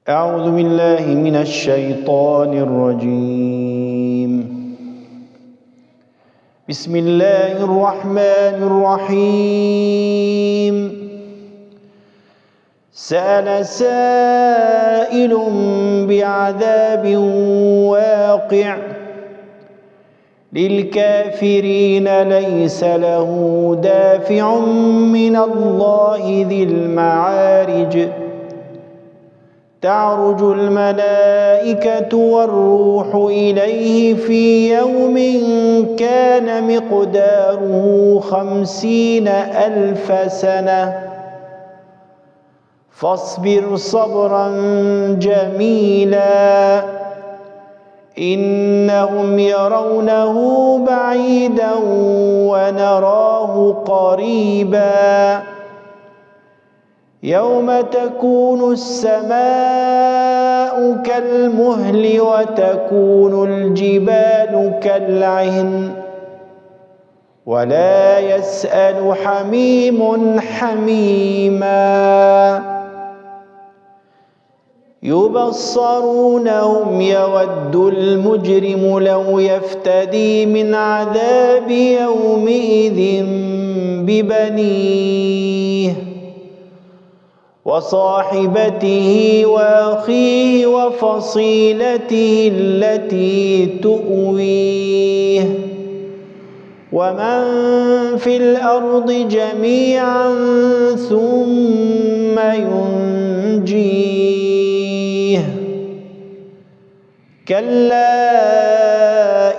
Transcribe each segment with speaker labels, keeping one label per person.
Speaker 1: أعوذ بالله من الشيطان الرجيم. بسم الله الرحمن الرحيم. سأل سائل بعذاب واقع للكافرين ليس له دافع من الله ذي المعارج. تعرج الملائكة والروح إليه في يوم كان مقداره 50,000 سنة فاصبر صبرا جميلا إنهم يرونه بعيدا ونراه قريبا يوم تكون السماء كالمهل وتكون الجبال كالعهن ولا يسأل حميم حميما يبصرونهم يود المجرم لو يفتدي من عذاب يومئذ ببنيه وصاحبته وأخيه وفصيلته التي تؤويه ومن في الأرض جميعا ثم ينجيه كلا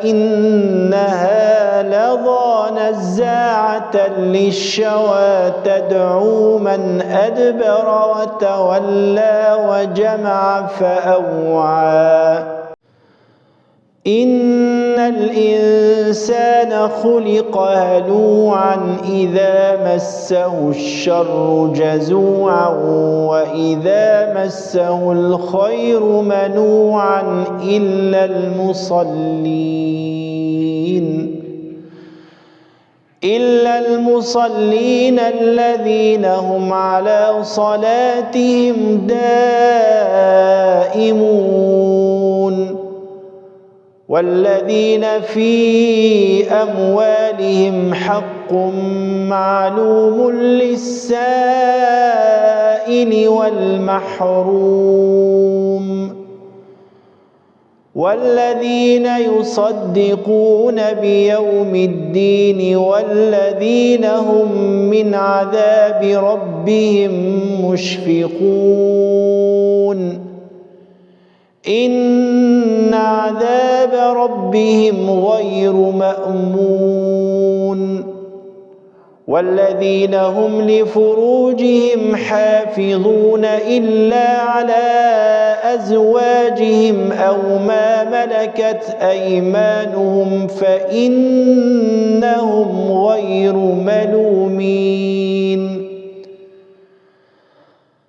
Speaker 1: إنها لظى نزاعة للشوى تدعو من أدبر وتولى وجمع فأوعى إن الإنسان خلق هلوعا إذا مسه الشر جزوعا وإذا مسه الخير منوعا إلا المصلين الذين هم على صلاتهم دائمون والذين في أموالهم حق معلوم للسائل والمحروم والذين يصدقون بيوم الدين والذين هم من عذاب ربهم مشفقون إن عذاب ربهم غير مأمون والذين هم لفروجهم حافظون إلا على أزواجهم أو ما ملكت أيمانهم فإنهم غير ملومين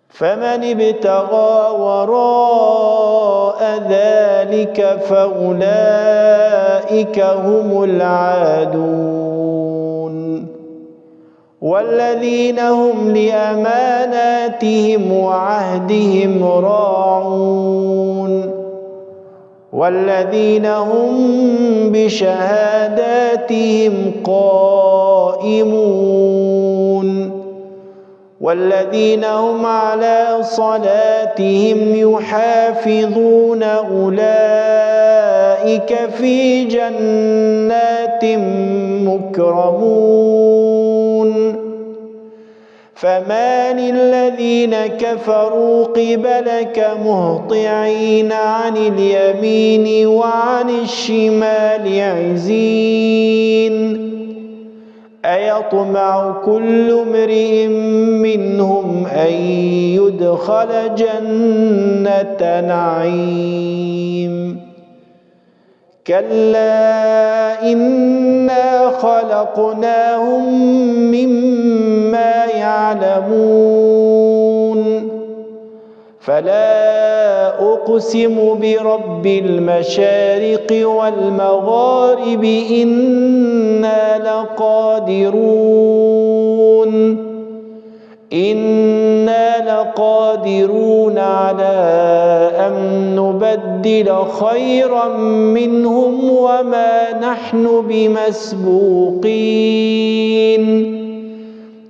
Speaker 1: فمن ابتغى وراء ذلك فأولئك هم العادون والذين هم لأماناتهم وعهدهم راعون والذين هم بشهاداتهم قائمون والذين هم على صلاتهم يحافظون أولئك في جنات مكرمون فما للذين كفروا قبلك مهطعين عن اليمين وعن الشمال عزين أيطمع كل امرئ منهم أن يدخل جنة نعيم كلا إنا خلقناهم مما يعلمون فلا أقسم برب المشارق والمغارب إنا لقادرون إنا قادرون على أن نبدل خيرا منهم وما نحن بمسبوقين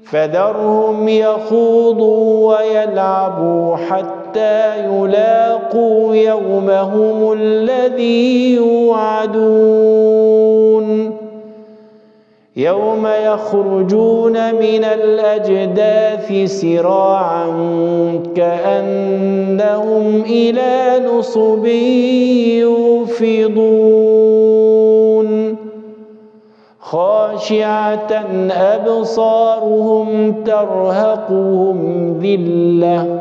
Speaker 1: فذرهم يخوضوا ويلعبوا حتى يلاقوا يومهم الذي يوعدون يوم يخرجون من الأجداث سراعا كأنهم إلى نصب يوفضون خاشعة أبصارهم ترهقهم ذلة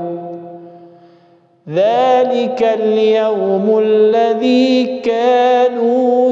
Speaker 1: ذلك اليوم الذي كانوا